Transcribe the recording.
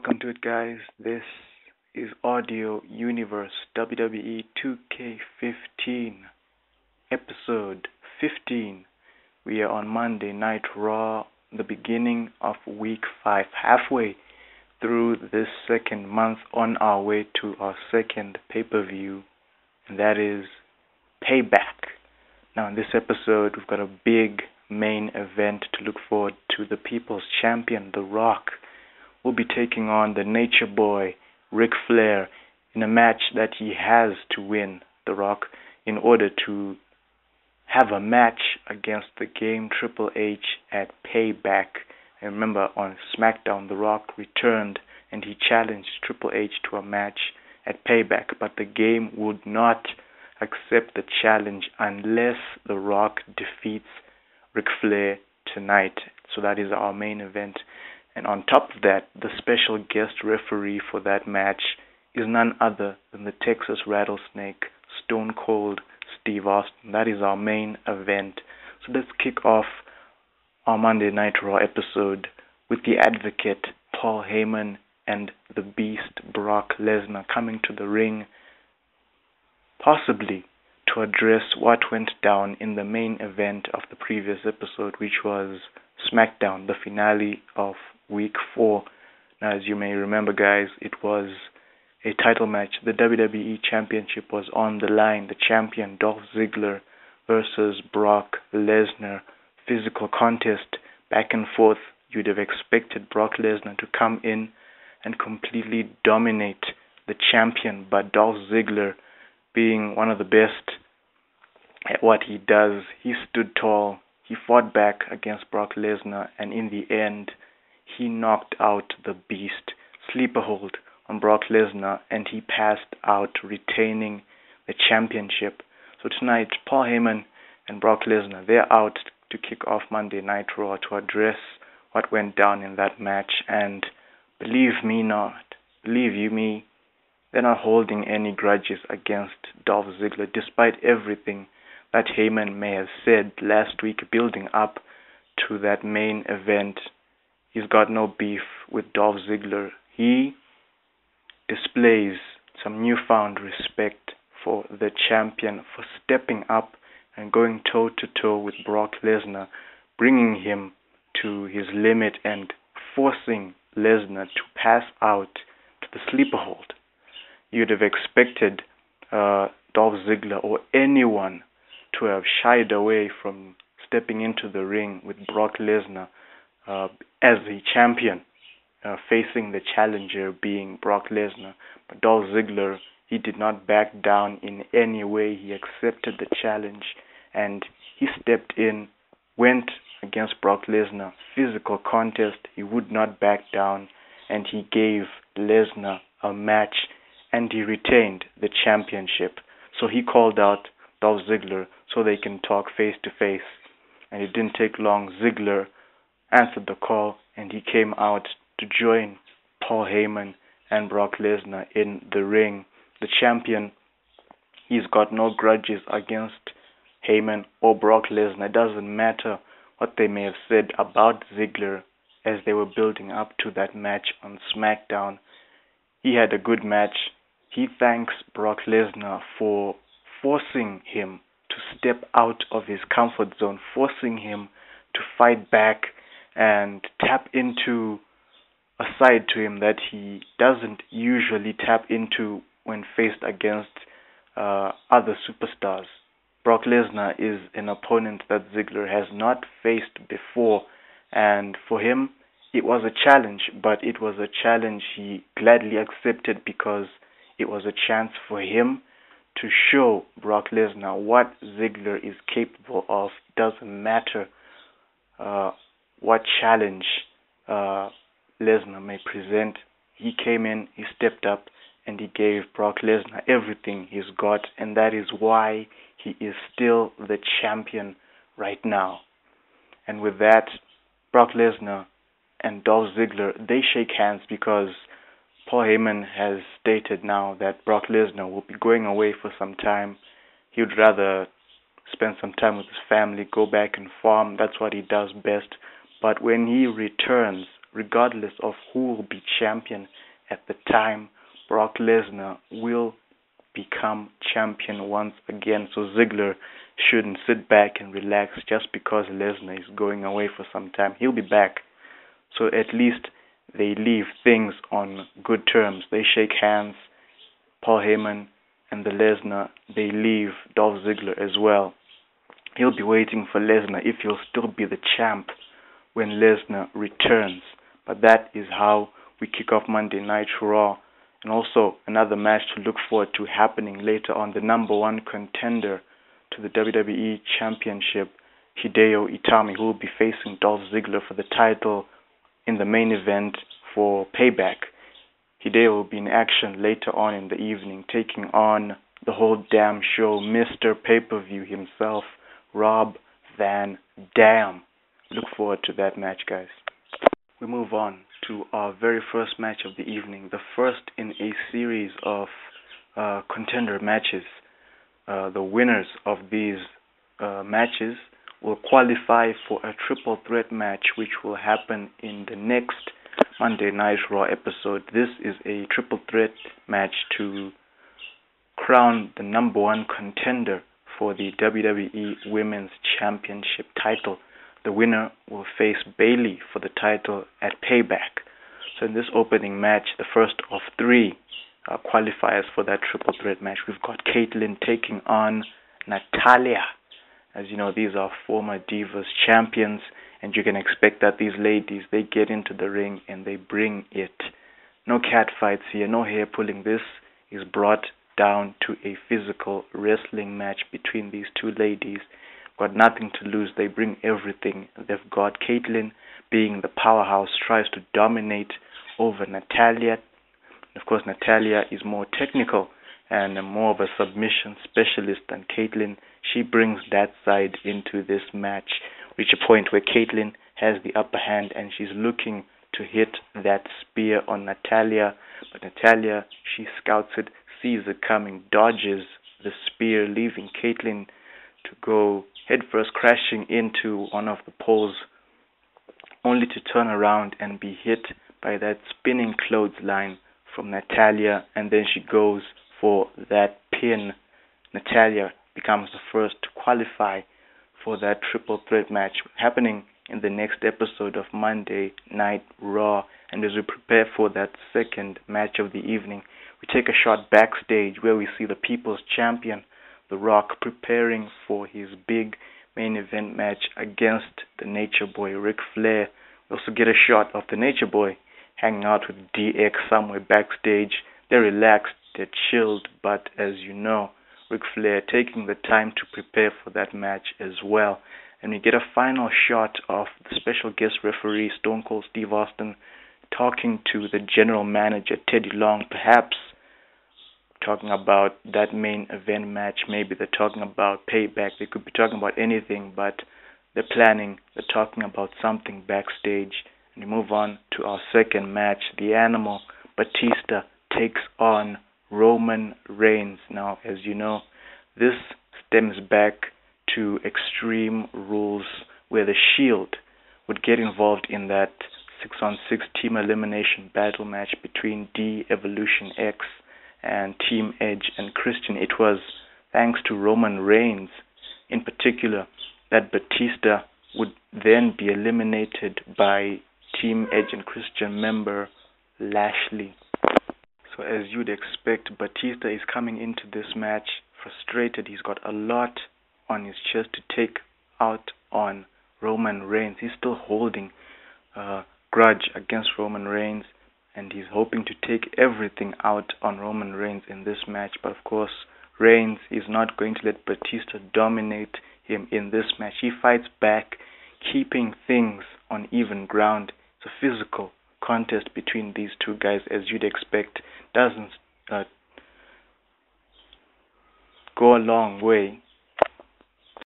Welcome to it, guys. This is Audio Universe WWE 2K15, episode 15. We are on Monday Night Raw, the beginning of week 5, halfway through this second month, on our way to our second pay-per-view, and that is Payback. Now, in this episode, we've got a big main event to look forward to. The People's Champion, The Rock, will be taking on the Nature Boy, Ric Flair, in a match that he has to win, The Rock, in order to have a match against the game Triple H at Payback. And remember, on SmackDown, The Rock returned and he challenged Triple H to a match at Payback, but the game would not accept the challenge unless The Rock defeats Ric Flair tonight. So that is our main event. And on top of that, the special guest referee for that match is none other than the Texas Rattlesnake, Stone Cold Steve Austin. That is our main event. So let's kick off our Monday Night Raw episode with the Advocate, Paul Heyman, and the Beast, Brock Lesnar, coming to the ring, possibly to address what went down in the main event of the previous episode, which was SmackDown, the finale of week 4. Now, as you may remember, guys, it was a title match. The WWE Championship was on the line. The champion, Dolph Ziggler, versus Brock Lesnar. Physical contest, back and forth. You'd have expected Brock Lesnar to come in and completely dominate the champion, but Dolph Ziggler, being one of the best at what he does, he stood tall. He fought back against Brock Lesnar, and in the end, he knocked out the Beast, sleeper hold on Brock Lesnar, and he passed out, retaining the championship. So tonight, Paul Heyman and Brock Lesnar, they're out to kick off Monday Night Raw to address what went down in that match. And believe you me, they're not holding any grudges against Dolph Ziggler, despite everything that Heyman may have said last week building up to that main event. He's got no beef with Dolph Ziggler. He displays some newfound respect for the champion for stepping up and going toe-to-toe with Brock Lesnar, bringing him to his limit and forcing Lesnar to pass out to the sleeper hold. You'd have expected Dolph Ziggler or anyone to have shied away from stepping into the ring with Brock Lesnar as the champion, facing the challenger being Brock Lesnar. But Dolph Ziggler, he did not back down in any way. He accepted the challenge and he stepped in, went against Brock Lesnar. Physical contest, he would not back down, and he gave Lesnar a match and he retained the championship. So he called out Dolph Ziggler so they can talk face to face. And it didn't take long. Ziggler answered the call and he came out to join Paul Heyman and Brock Lesnar in the ring. The champion, he's got no grudges against Heyman or Brock Lesnar. It doesn't matter what they may have said about Ziggler as they were building up to that match on SmackDown. He had a good match. He thanks Brock Lesnar for forcing him to step out of his comfort zone, forcing him to fight back and tap into a side to him that he doesn't usually tap into when faced against other superstars. Brock Lesnar is an opponent that Ziggler has not faced before, and for him, it was a challenge, but it was a challenge he gladly accepted because it was a chance for him to show Brock Lesnar what Ziggler is capable of. Doesn't matter what challenge Lesnar may present. He came in, he stepped up, and he gave Brock Lesnar everything he's got, and that is why he is still the champion right now. And with that, Brock Lesnar and Dolph Ziggler, they shake hands because Paul Heyman has stated now that Brock Lesnar will be going away for some time. He would rather spend some time with his family, go back and farm. That's what he does best. But when he returns, regardless of who will be champion at the time, Brock Lesnar will become champion once again. So Ziggler shouldn't sit back and relax just because Lesnar is going away for some time. He'll be back. So at least they leave things on good terms. They shake hands. Paul Heyman and the Lesnar, they leave Dolph Ziggler as well. He'll be waiting for Lesnar if he'll still be the champ when Lesnar returns. But that is how we kick off Monday Night Raw. And also another match to look forward to happening later on. The number one contender to the WWE Championship, Hideo Itami, who will be facing Dolph Ziggler for the title in the main event for Payback. Hideo will be in action later on in the evening, taking on the whole damn show, Mr. Pay-Per-View himself, Rob Van Dam. Look forward to that match, guys. We move on to our very first match of the evening, the first in a series of contender matches. The winners of these matches will qualify for a triple threat match, which will happen in the next Monday Night Raw episode. This is a triple threat match to crown the number one contender for the WWE Women's Championship title. The winner will face Bayley for the title at Payback. So in this opening match, the first of three qualifiers for that triple threat match, we've got Caitlyn taking on Natalya. As you know, these are former Divas champions, and you can expect that these ladies, they get into the ring and they bring it. No cat fights here, no hair pulling. This is brought down to a physical wrestling match between these two ladies. Got nothing to lose. They bring everything. They've got Caitlyn being the powerhouse, tries to dominate over Natalya. Of course, Natalya is more technical and more of a submission specialist than Caitlyn. She brings that side into this match, reach a point where Caitlyn has the upper hand and she's looking to hit that spear on Natalya. But Natalya, she scouts it, sees it coming, dodges the spear, leaving Caitlyn to go headfirst crashing into one of the poles, only to turn around and be hit by that spinning clothesline from Natalya, and then she goes for that pin. Natalya becomes the first to qualify for that triple threat match happening in the next episode of Monday Night Raw. And as we prepare for that second match of the evening, we take a shot backstage where we see the People's Champion, The Rock, preparing for his big main event match against the Nature Boy, Ric Flair. We also get a shot of the Nature Boy hanging out with DX somewhere backstage. They're relaxed, they're chilled, but as you know, Ric Flair taking the time to prepare for that match as well. And we get a final shot of the special guest referee, Stone Cold Steve Austin, talking to the general manager, Teddy Long, perhaps talking about that main event match. Maybe they're talking about Payback. They could be talking about anything, but they're talking about something backstage. And we move on to our second match. The Animal, Batista, takes on Roman Reigns. Now, as you know, this stems back to Extreme Rules, where the Shield would get involved in that 6-on-6 team elimination battle match between D-Evolution X and Team Edge and Christian. It was thanks to Roman Reigns in particular that Batista would then be eliminated by Team Edge and Christian member Lashley. So as you'd expect, Batista is coming into this match frustrated. He's got a lot on his chest to take out on Roman Reigns. He's still holding a grudge against Roman Reigns, and he's hoping to take everything out on Roman Reigns in this match. But of course, Reigns is not going to let Batista dominate him in this match. He fights back, keeping things on even ground. It's a physical contest between these two guys, as you'd expect. Doesn't go a long way